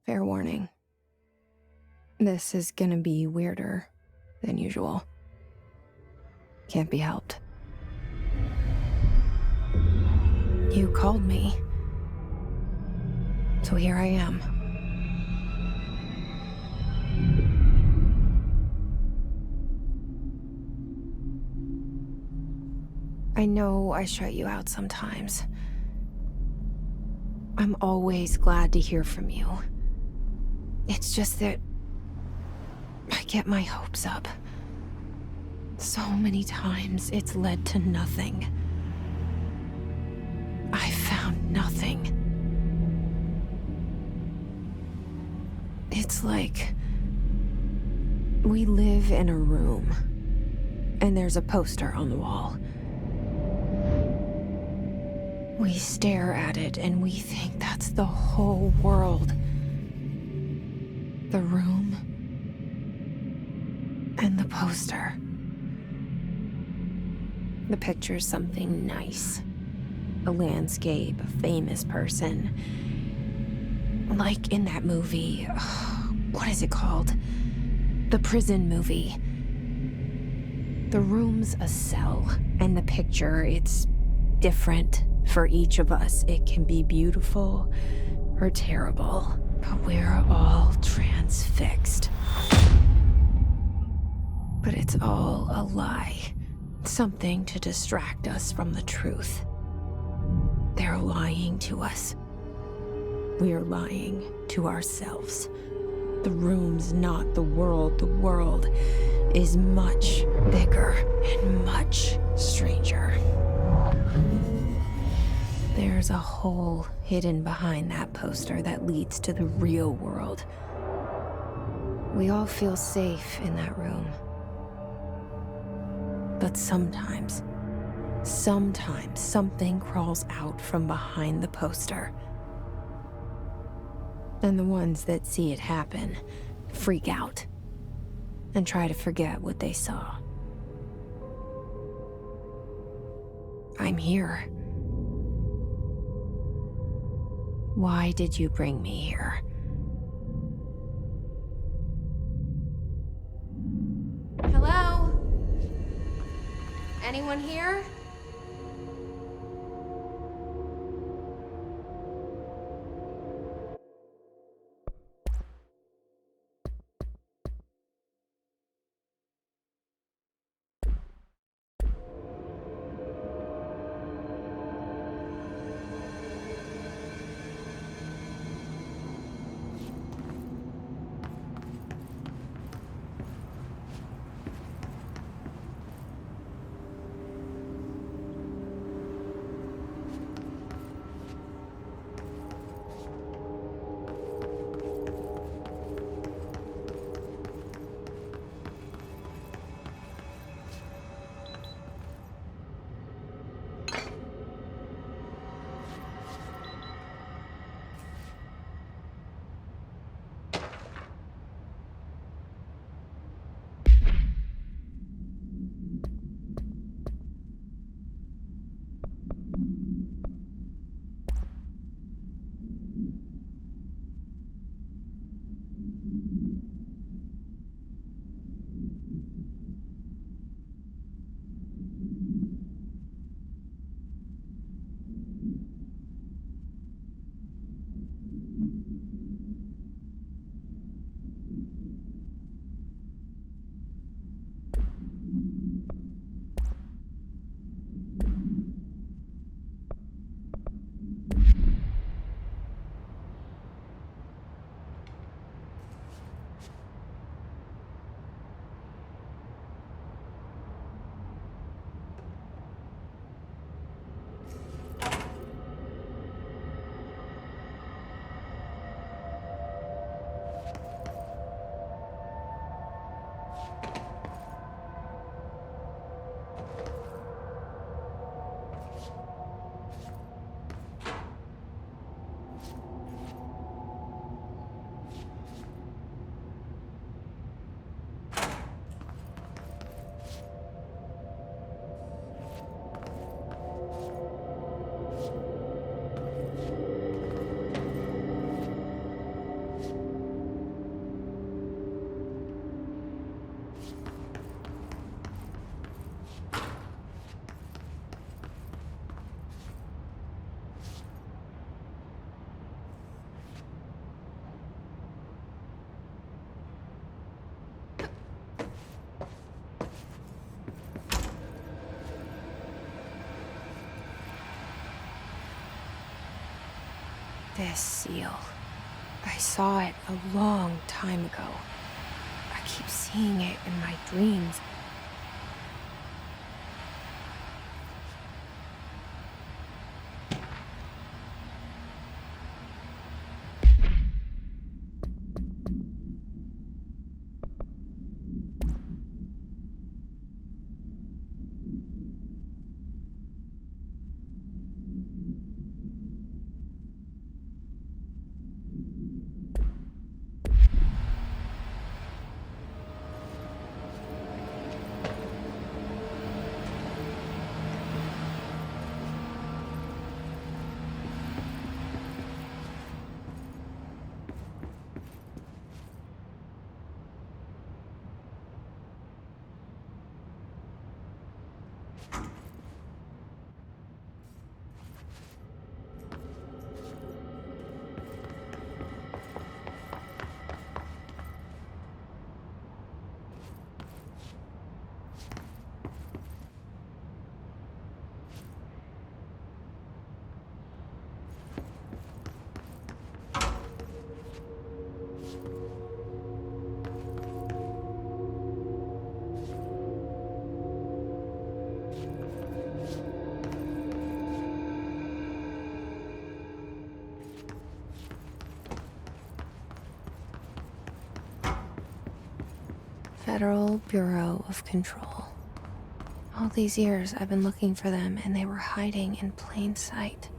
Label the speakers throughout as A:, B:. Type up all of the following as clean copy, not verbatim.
A: Fair warning. This is gonna be weirder than usual. Can't be helped. You called me. So here I am. I know I shut you out sometimes. I'm always glad to hear from you. It's just that I get my hopes up. So many times it's led to nothing. I found nothing. It's like we live in a room, and there's a poster on the wall. We stare at it and we think that's the whole world. The room and the poster. The picture's something nice. A landscape, a famous person. Like in that movie, what is it called? The prison movie. The room's a cell, and the picture, it's different for each of us. It can be beautiful or terrible, but we're all transfixed. But it's all a lie. Something to distract us from the truth. They're lying to us. We're lying to ourselves. The room's not the world. The world is much bigger and much stranger. There's a hole hidden behind that poster that leads to the real world. We all feel safe in that room. But sometimes something crawls out from behind the poster. And the ones that see it happen freak out and try to forget what they saw. I'm here. Why did you bring me here? Hello? Anyone here? This seal. I saw it a long time ago. I keep seeing it in my dreams. Federal Bureau of Control. All these years I've been looking for them, and they were hiding in plain sight.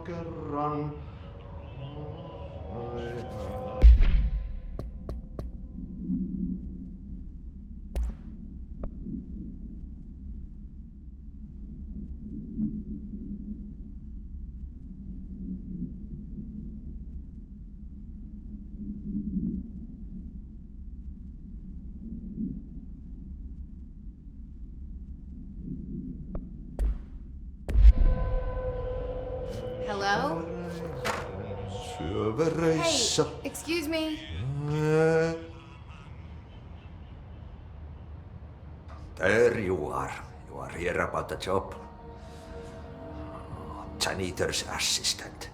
B: Kerran.
A: Hello?
B: Syövereissä.
A: Hey, excuse me.
B: There you are. You are here about the job. Janitor's assistant.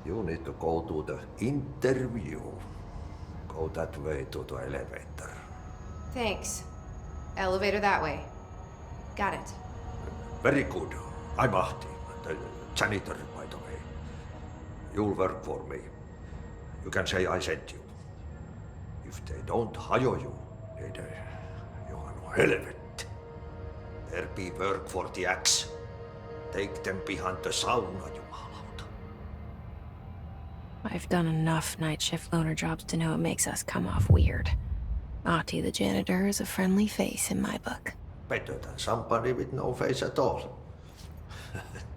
B: You need to go to the interview. Go that way to the elevator.
A: Thanks. Elevator that way. Got it.
B: Very good. I'm Ahti, the janitor, by the way. You'll work for me. You can say I sent you. If they don't hire you, helvete. There be work for the axe. Take them behind the sauna, jumalauta.
A: I've done enough night shift loner jobs to know it makes us come off weird. Ahti the janitor is a friendly face in my book.
B: Better than somebody with no face at all.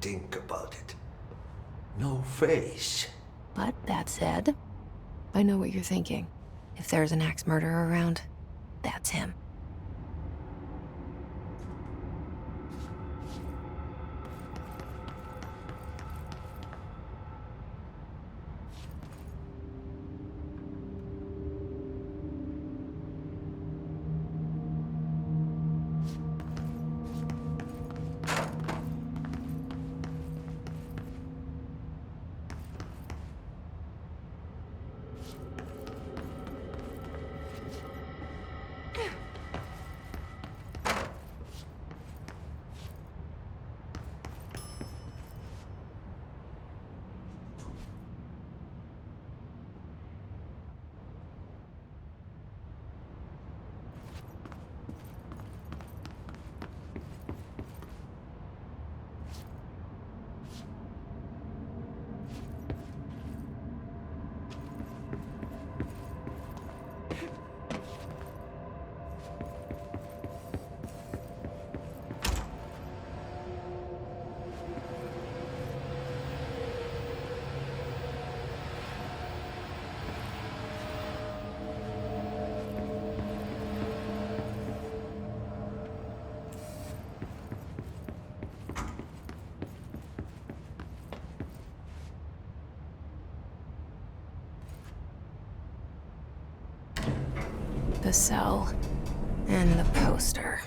B: Think about it. No face.
A: But that said, I know what you're thinking. If there's an axe murderer around, that's him. The cell and the poster.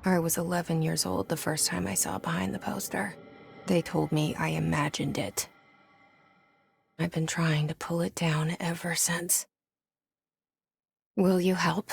A: I was 11 years old the first time I saw behind the poster. They told me I imagined it. I've been trying to pull it down ever since. Will you help?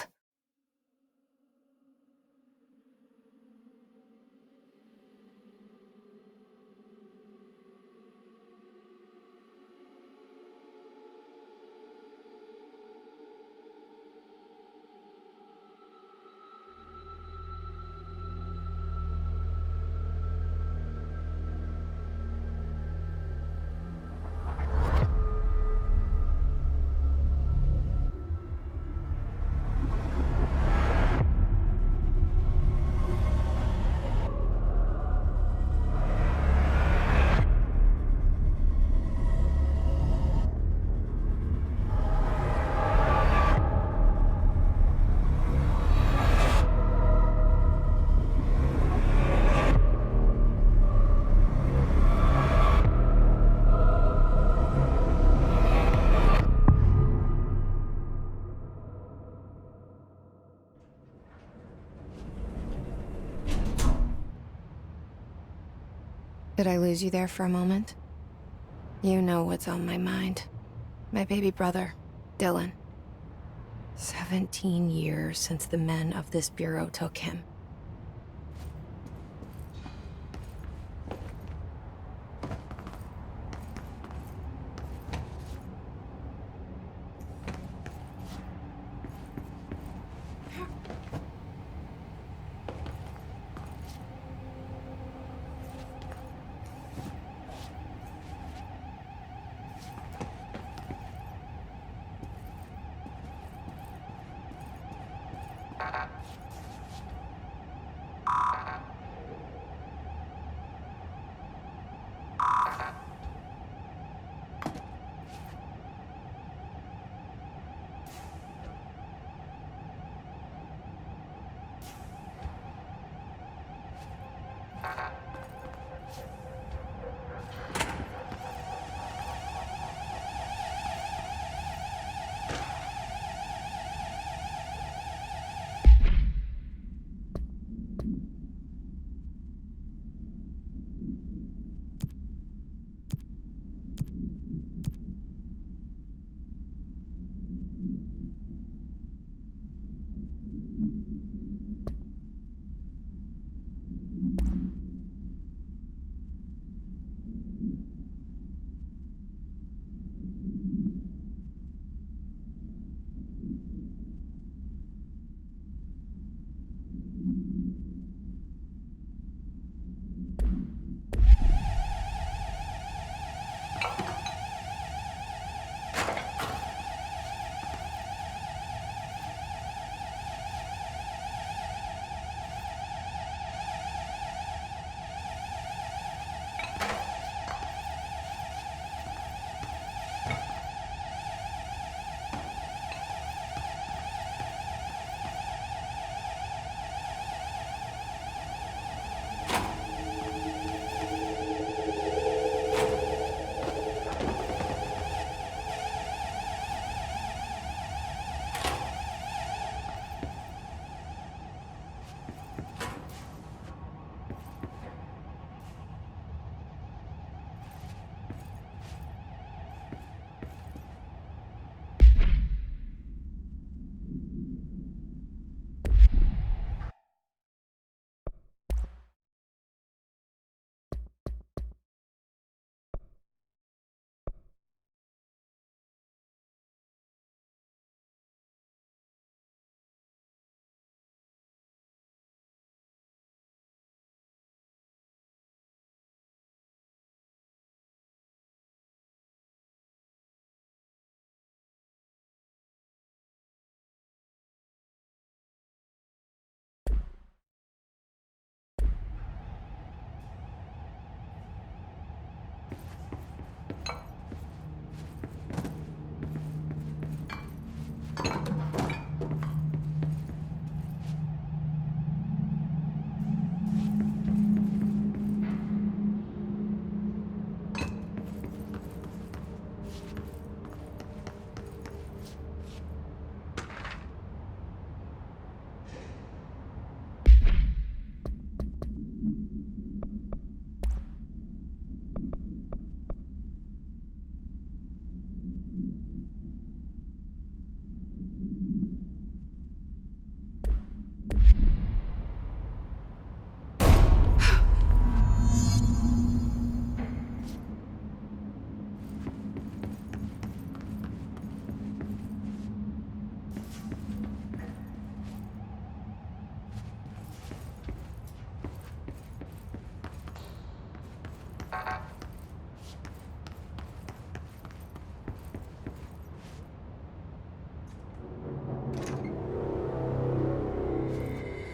A: Did I lose you there for a moment? You know what's on my mind. My baby brother, Dylan. 17 years since the men of this bureau took him.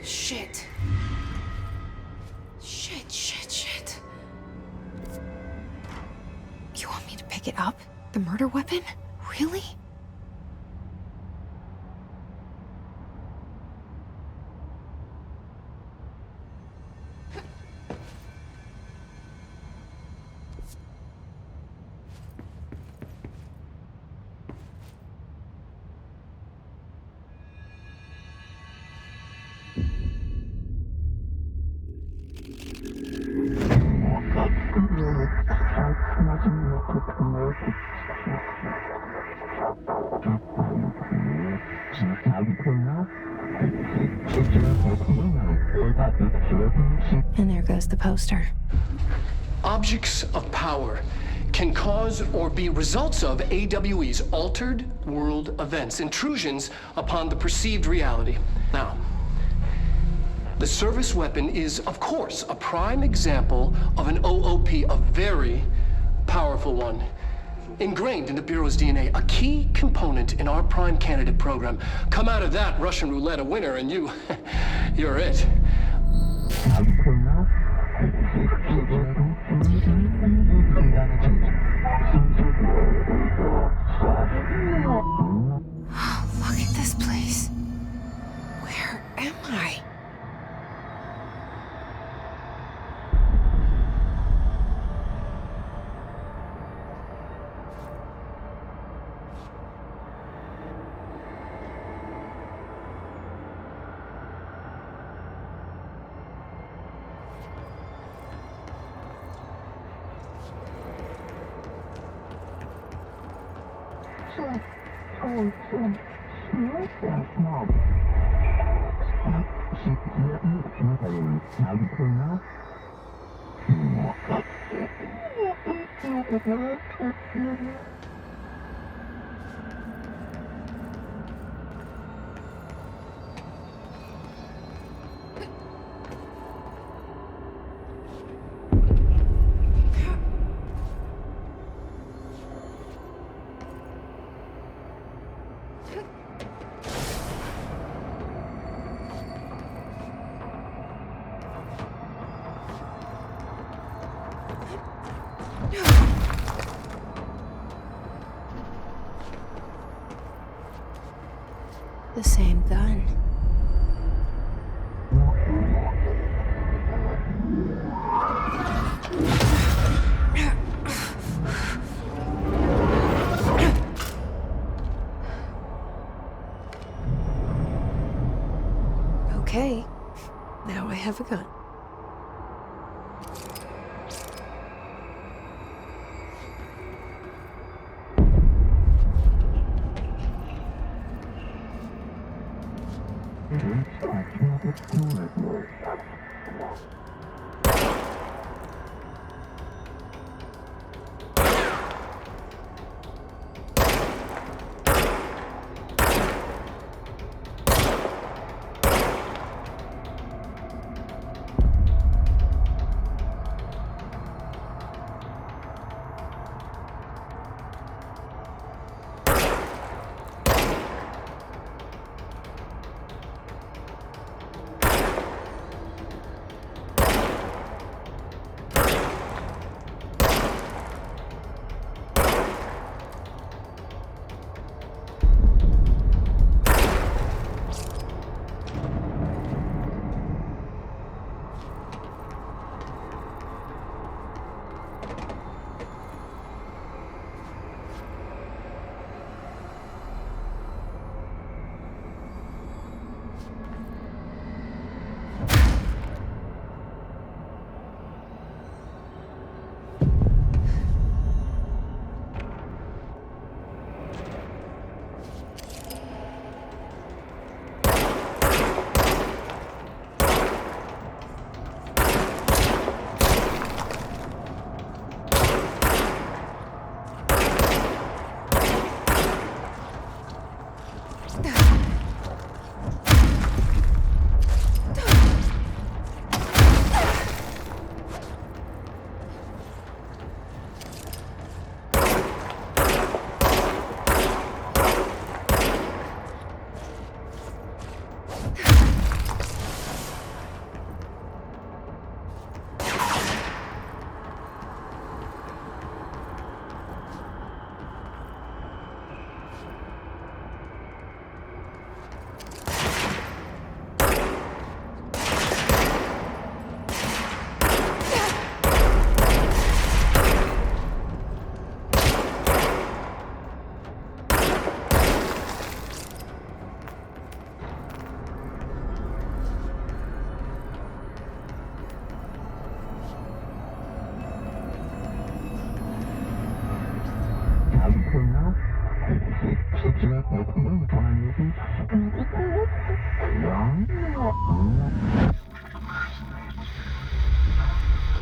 A: Shit. Shit. You want me to pick it up? The murder weapon? Really? And there goes the poster.
C: Objects of power can cause or be results of AWE's altered world events, intrusions upon the perceived reality. Now, the service weapon is, of course, a prime example of an OOP, a very powerful one. Ingrained in the Bureau's DNA, a key component in our prime candidate program. Come out of that Russian roulette a winner and you're it.
A: Look at this place. Where am I? The same gun. Okay, now I have a gun.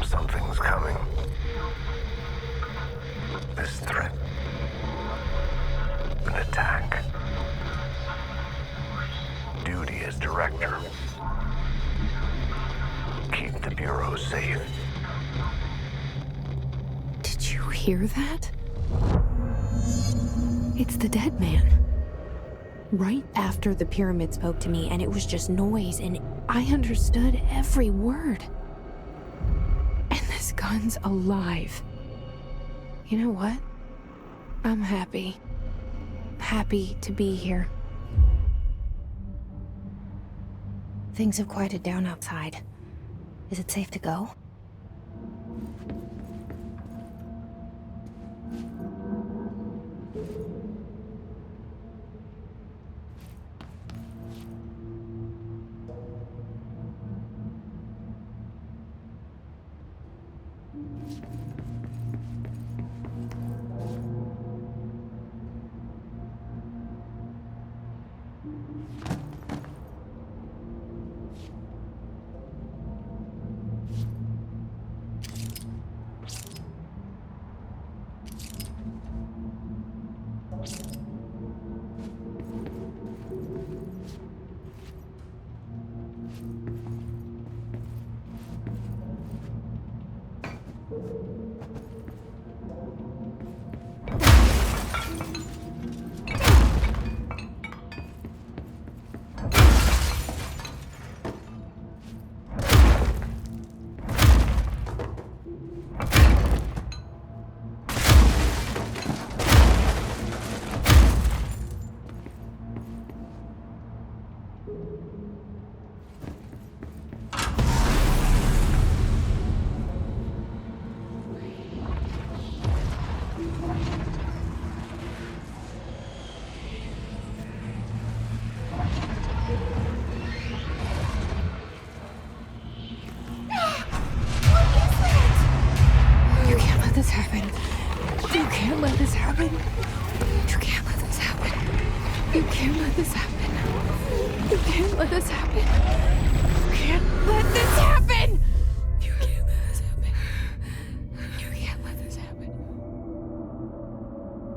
B: Something's coming. This threat. An attack. Duty as director. Keep the Bureau safe.
A: Did you hear that? It's the dead man. Right after the pyramid spoke to me, and it was just noise, and I understood every word. And this gun's alive. You know what? I'm happy. Happy to be here. Things have quieted down outside. Is it safe to go?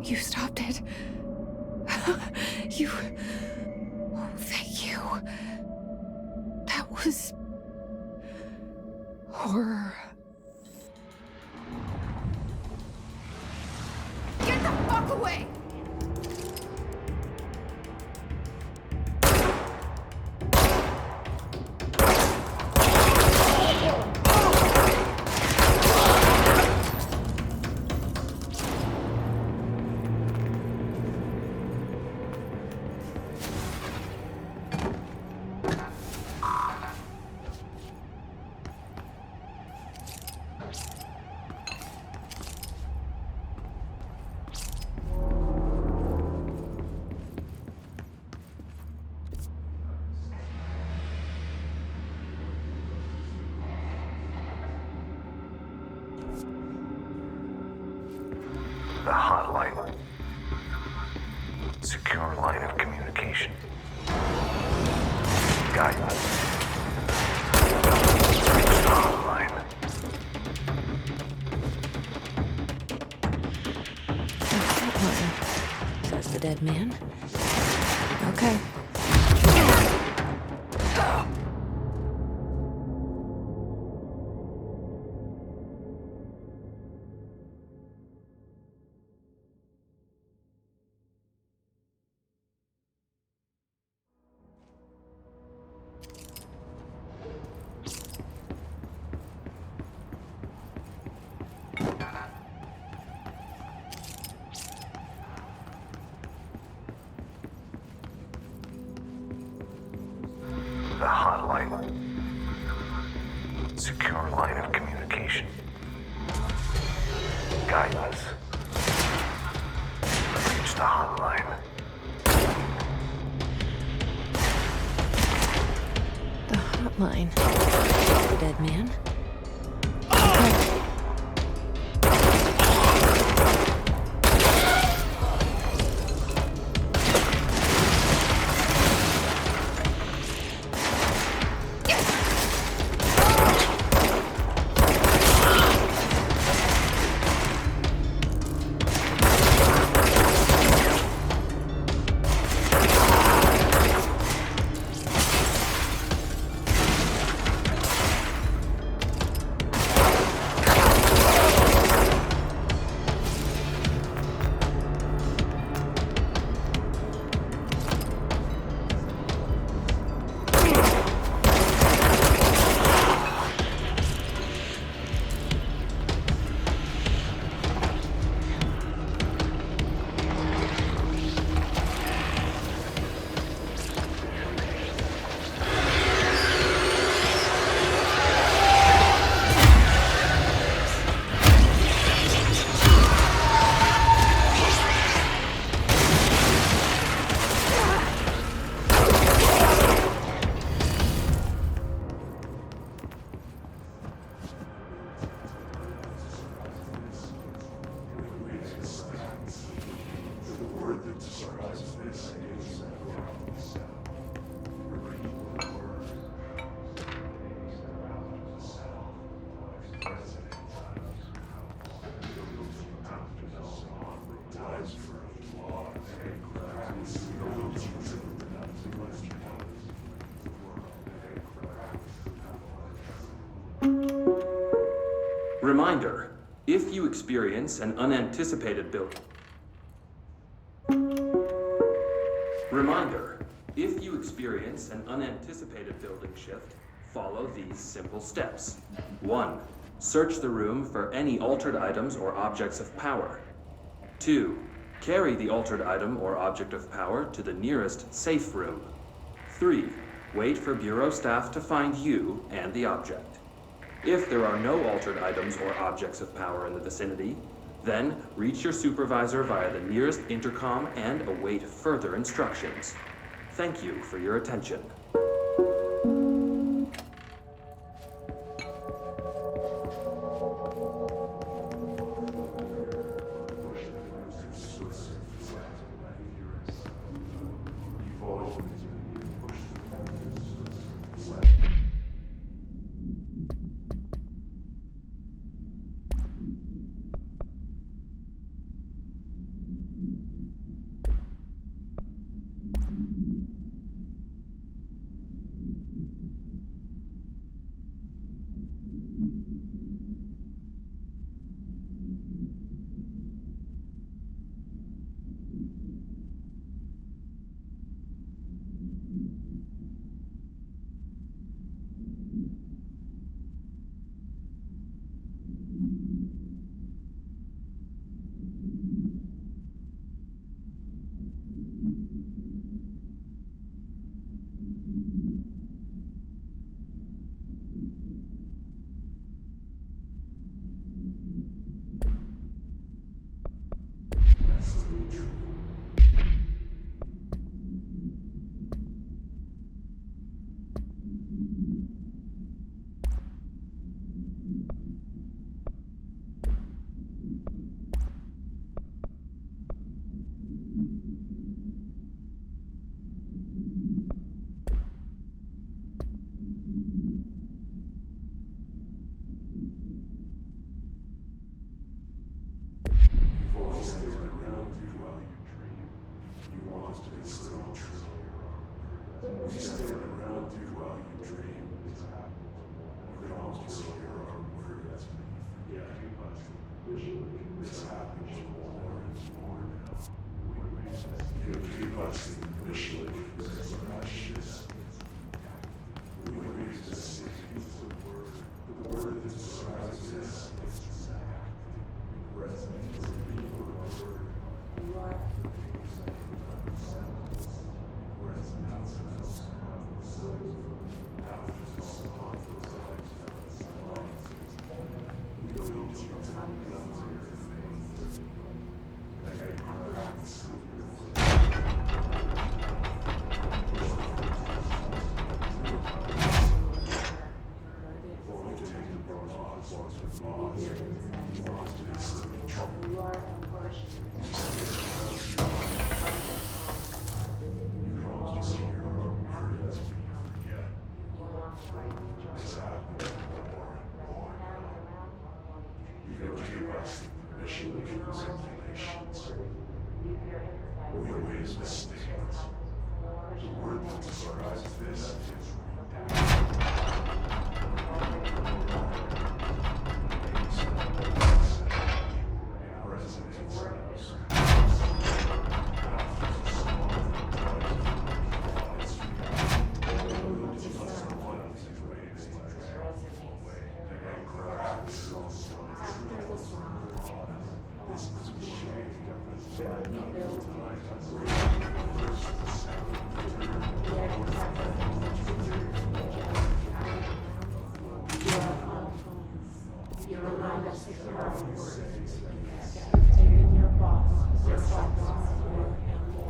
A: You stopped it. You... Oh, thank you. That was... horror. Get the fuck away!
B: The hotline. Secure line of communication. Guidance. Reach the hotline.
A: Says the dead man. Okay.
B: The hotline. Secure line of communication. Guidance. Reach the hotline.
A: The hotline. The dead man. Okay.
D: Reminder, if you experience an unanticipated building shift, follow these simple steps. 1. Search the room for any altered items or objects of power. 2. Carry the altered item or object of power to the nearest safe room. 3. Wait for Bureau staff to find you and the object. If there are no altered items or objects of power in the vicinity, then reach your supervisor via the nearest intercom and await further instructions. Thank you for your attention.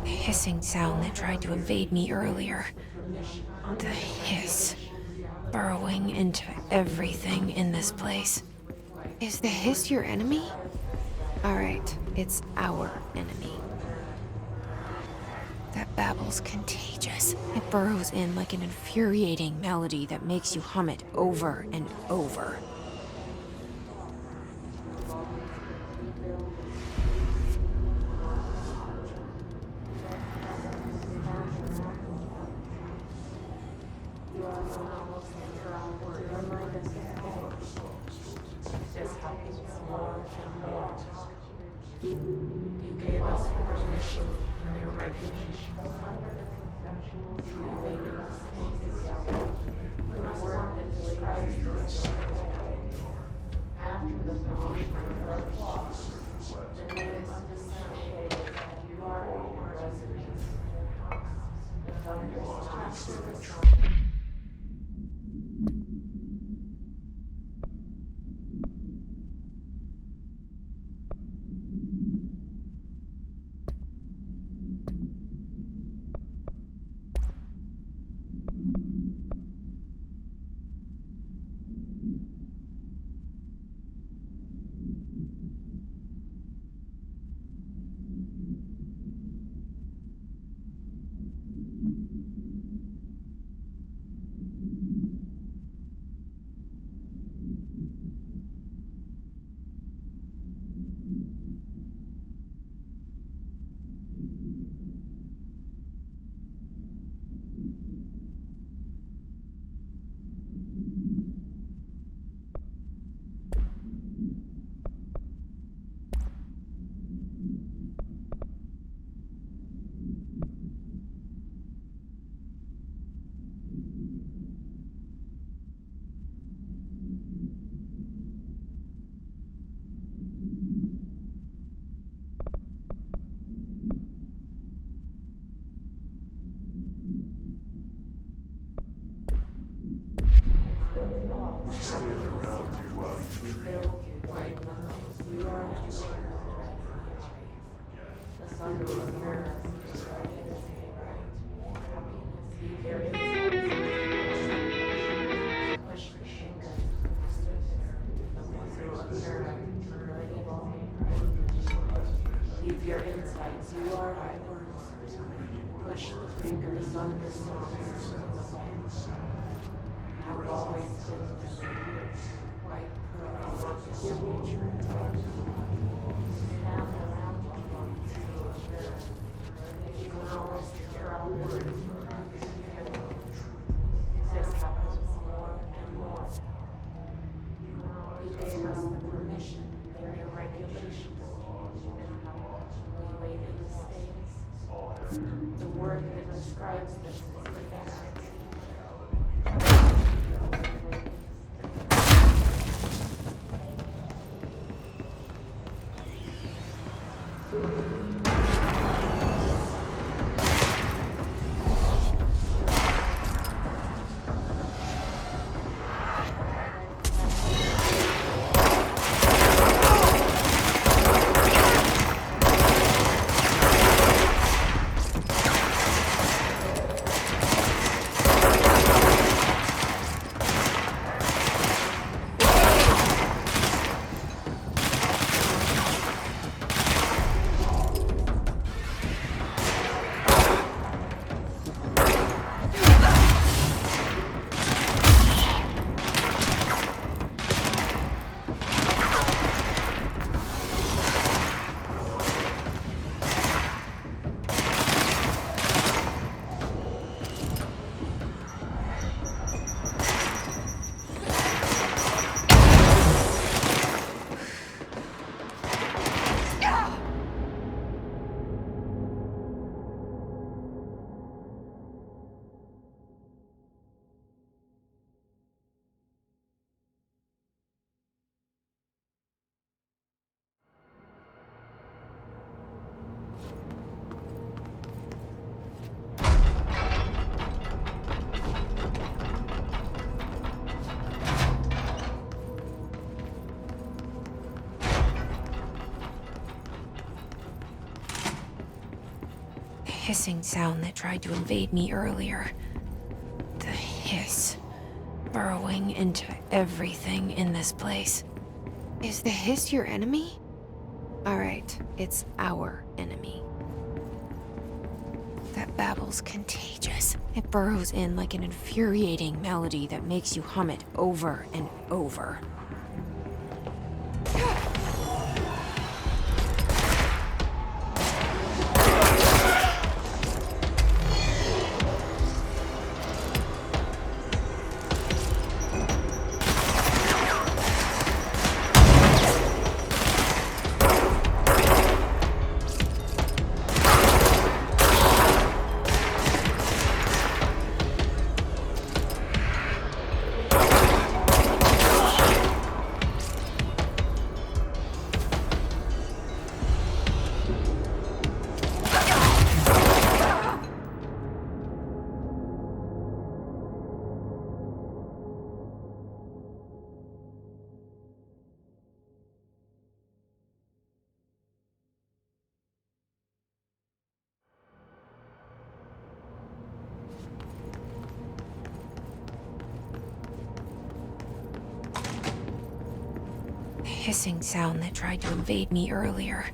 A: The hissing sound that tried to invade me earlier. The hiss. Burrowing into everything in this place. Is the hiss your enemy? Alright, it's our enemy. That babble's contagious. It burrows in like an infuriating melody that makes you hum it over and over. Hissing sound that tried to invade me earlier. The hiss, burrowing into everything in this place. Is the hiss your enemy? Alright, it's our enemy. That babble's contagious. It burrows in like an infuriating melody that makes you hum it over and over. hissing sound that tried to invade me earlier.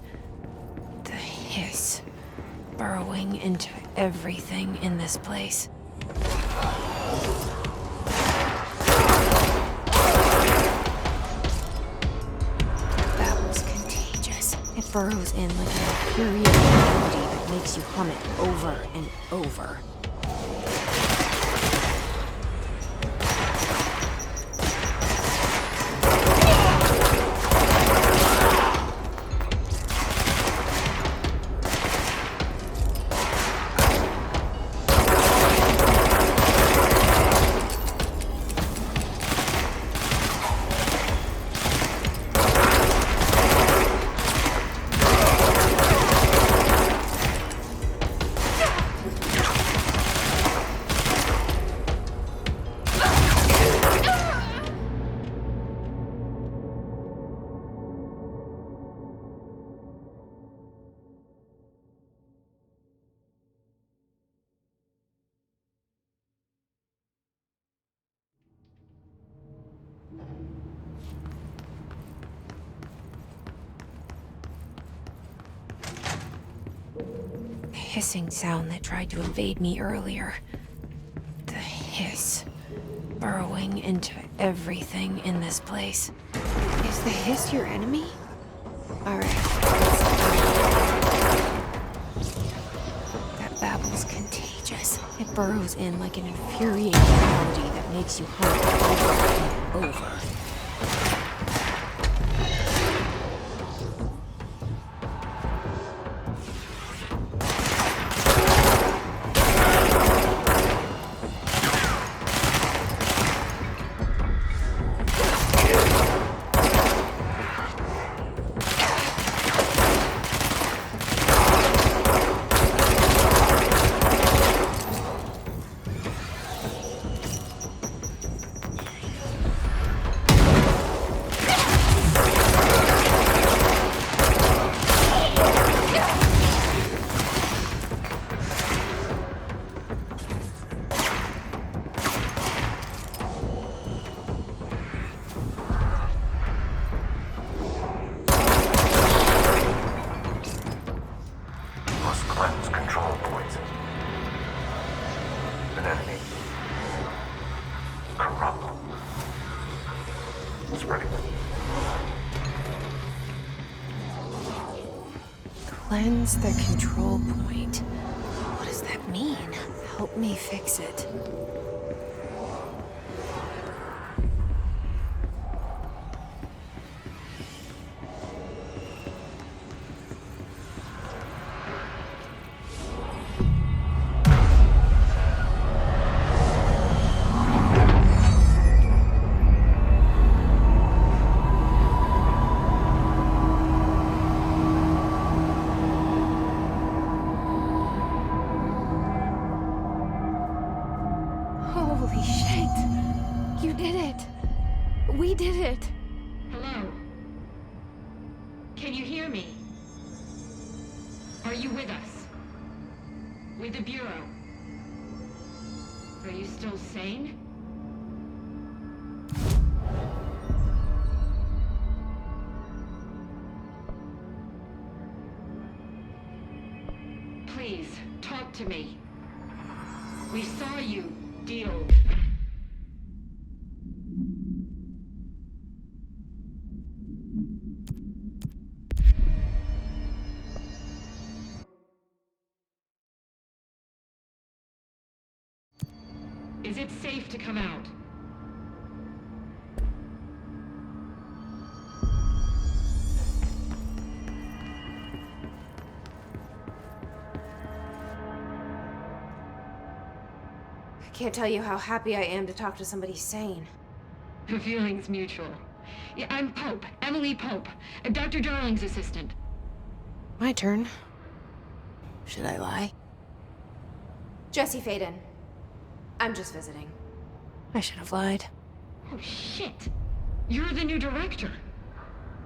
A: The hiss, burrowing into everything in this place. That was contagious. It burrows in like an infuriating melody that makes you hum it over and over. Hissing sound that tried to invade me earlier. The hiss, burrowing into everything in this place. Is the hiss your enemy? Alright. That babble's contagious. It burrows in like an infuriating melody that makes you hum over and over. Cleanse the control point. What does that mean? Help me fix it. Holy shit! You did it! We did it!
E: Hello? Can you hear me? Are you with us? With the Bureau? Are you still sane? Please, talk to me. We saw you deal. Is it safe to come out?
A: I can't tell you how happy I am to talk to somebody sane.
E: The feeling's mutual. Yeah, I'm Pope, Emily Pope, Dr. Darling's assistant.
A: My turn. Should I lie? Jesse Faden. I'm just visiting. I should have lied.
E: Oh, shit. You're the new director.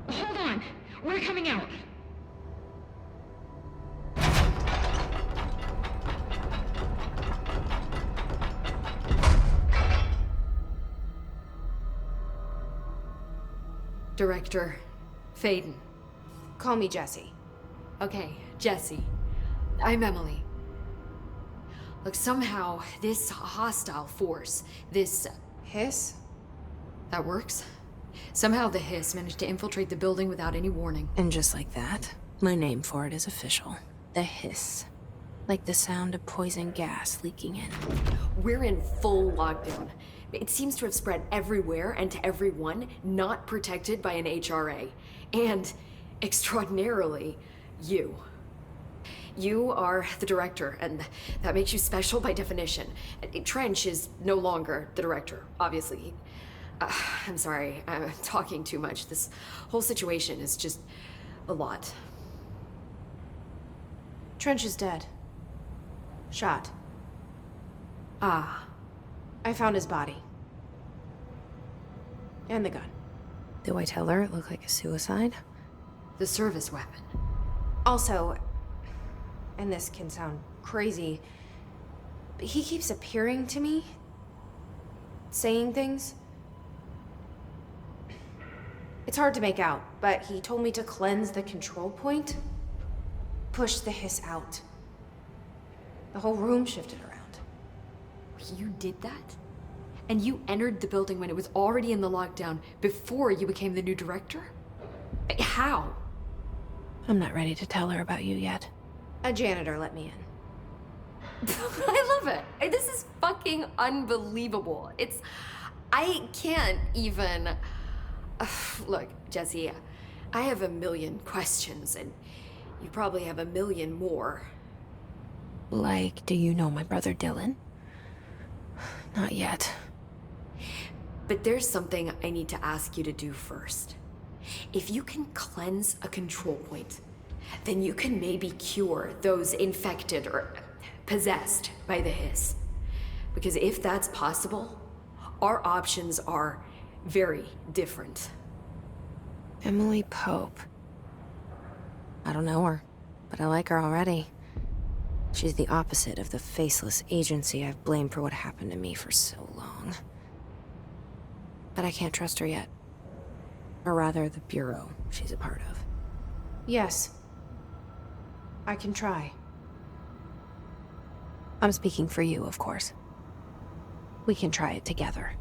E: Hold on. We're coming out.
F: Director, Faden.
A: Call me Jessie.
F: Okay, Jesse. I'm Emily. Look, somehow, this hostile force, this...
A: Hiss?
F: that works? Somehow the Hiss managed to infiltrate the building without any warning.
A: And just like that, my name for it is official. The Hiss. Like the sound of poison gas leaking in.
F: We're in full lockdown. It seems to have spread everywhere and to everyone not protected by an HRA. And, extraordinarily, you. You are the director, and that makes you special by definition. Trench is no longer the director, obviously. I'm sorry, I'm talking too much. This whole situation is just a lot.
A: Trench is dead. Shot.
F: Ah.
A: I found his body. And the gun. Do I tell her it looked like a suicide?
F: The service weapon.
A: Also, and this can sound crazy, but he keeps appearing to me, saying things. It's hard to make out, but he told me to cleanse the control point, push the Hiss out. The whole room shifted around.
F: You did that? And you entered the building when it was already in the lockdown before you became the new director? How?
A: I'm not ready to tell her about you yet. A janitor let me in.
F: I love it. This is fucking unbelievable. I can't even... Look, Jesse, I have a million questions, and you probably have a million more.
A: Like, do you know my brother Dylan? Not yet.
F: But there's something I need to ask you to do first. If you can cleanse a control point, then you can maybe cure those infected or possessed by the Hiss. Because if that's possible, our options are very different.
A: Emily Pope. I don't know her, but I like her already. She's the opposite of the faceless agency I've blamed for what happened to me for so long. But I can't trust her yet. Or rather, the Bureau she's a part of. Yes. I can try. I'm speaking for you, of course. We can try it together.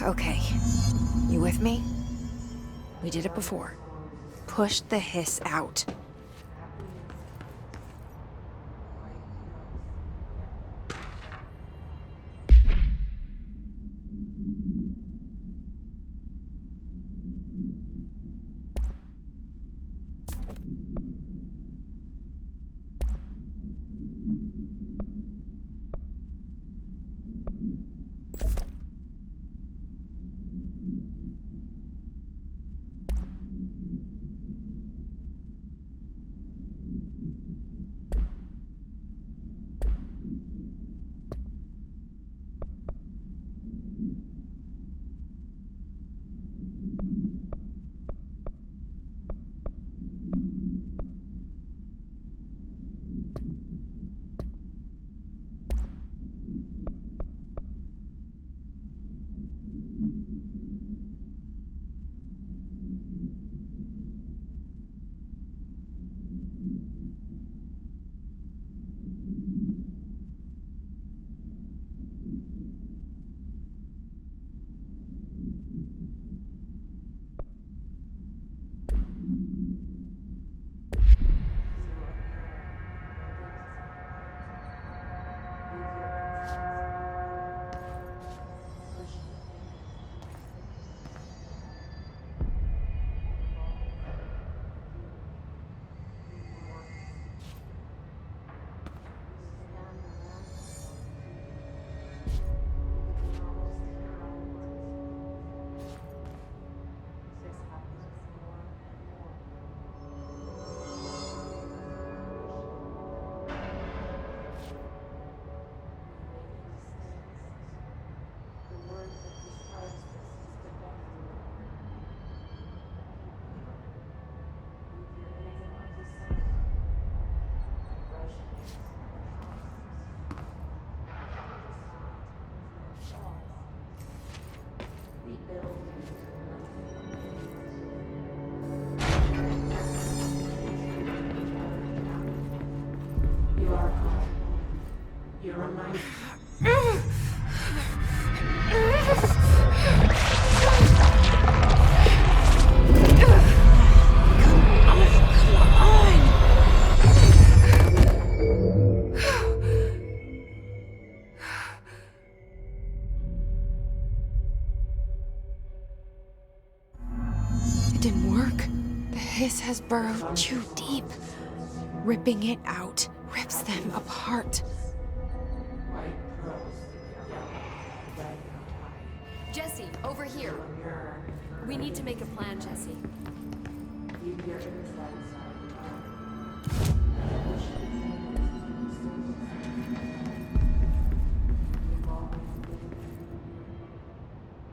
A: Okay. You with me? We did it before. Push the Hiss out. It didn't work. The hiss has burrowed too deep. Ripping it out rips them apart.
F: Jesse, over here. We need to make a plan, Jesse.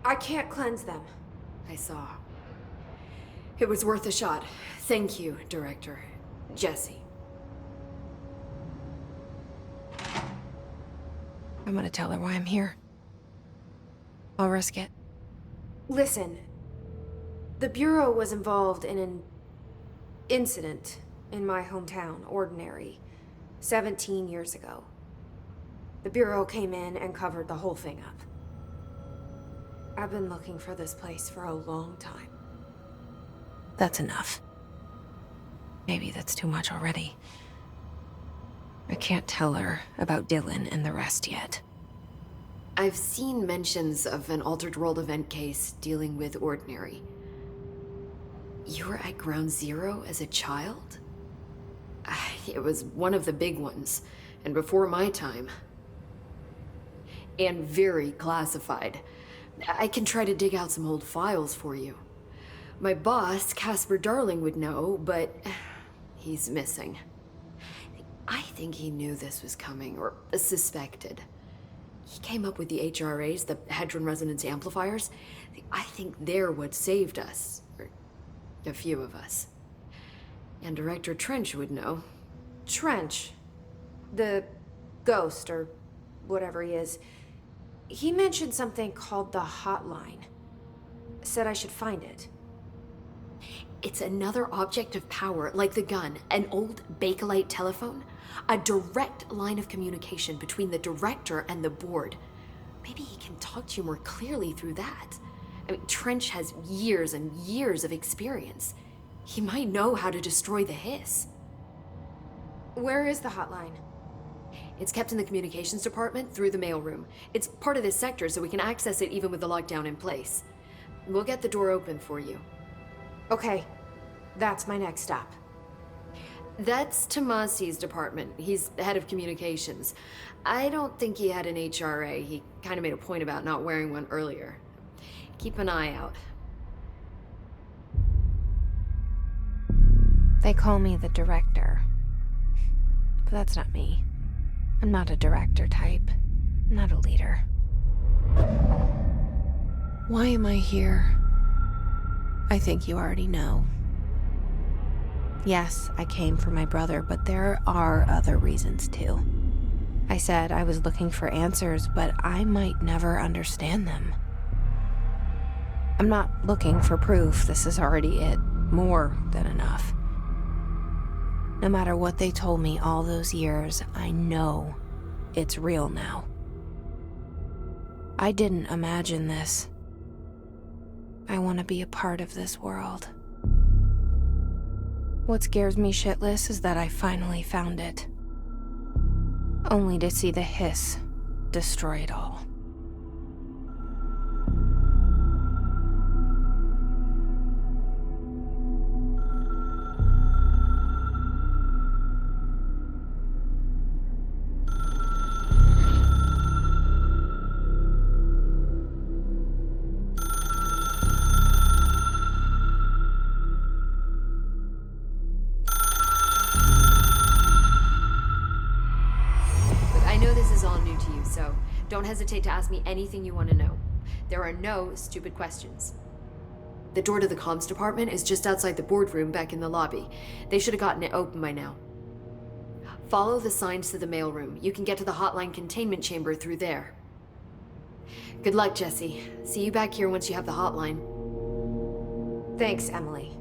A: I can't cleanse them.
F: I saw. It was worth a shot. Thank you, Director. Jesse.
A: I'm gonna tell her why I'm here. I'll risk it. Listen, the Bureau was involved in an incident in my hometown, Ordinary, 17 years ago. The Bureau came in and covered the whole thing up. I've been looking for this place for a long time. That's enough. Maybe that's too much already. I can't tell her about Dylan and the rest yet.
F: I've seen mentions of an Altered World event case dealing with Ordinary. You were at Ground Zero as a child? It was one of the big ones, and before my time. And very classified. I can try to dig out some old files for you. My boss, Casper Darling, would know, but he's missing. I think he knew this was coming, or suspected. He came up with the HRAs, the Hadron Resonance Amplifiers. I think they're what saved us, or a few of us. And Director Trench would know.
A: Trench, the ghost, or whatever he is, he mentioned something called the Hotline. Said I should find it.
F: It's another object of power, like the gun, an old Bakelite telephone. A direct line of communication between the director and the board. Maybe he can talk to you more clearly through that. I mean, Trench has years and years of experience. He might know how to destroy the hiss.
A: Where is the hotline?
F: It's kept in the communications department through the mailroom. It's part of this sector, so we can access it even with the lockdown in place. We'll get the door open for you.
A: Okay, that's my next stop.
F: That's Tomasi's department. He's head of communications. I don't think he had an HRA. He kind of made a point about not wearing one earlier. Keep an eye out.
A: They call me the director. But that's not me. I'm not a director type. I'm not a leader. Why am I here? I think you already know. Yes, I came for my brother, but there are other reasons too. I said I was looking for answers, but I might never understand them. I'm not looking for proof. This is already it. More than enough. No matter what they told me all those years, I know it's real now. I didn't imagine this. I want to be a part of this world. What scares me shitless is that I finally found it. Only to see the hiss destroy it all.
F: So don't hesitate to ask me anything you want to know. There are no stupid questions. The door to the comms department is just outside the boardroom back in the lobby. They should have gotten it open by now. Follow the signs to the mailroom. You can get to the hotline containment chamber through there. Good luck, Jesse. See you back here once you have the hotline.
A: Thanks, Emily.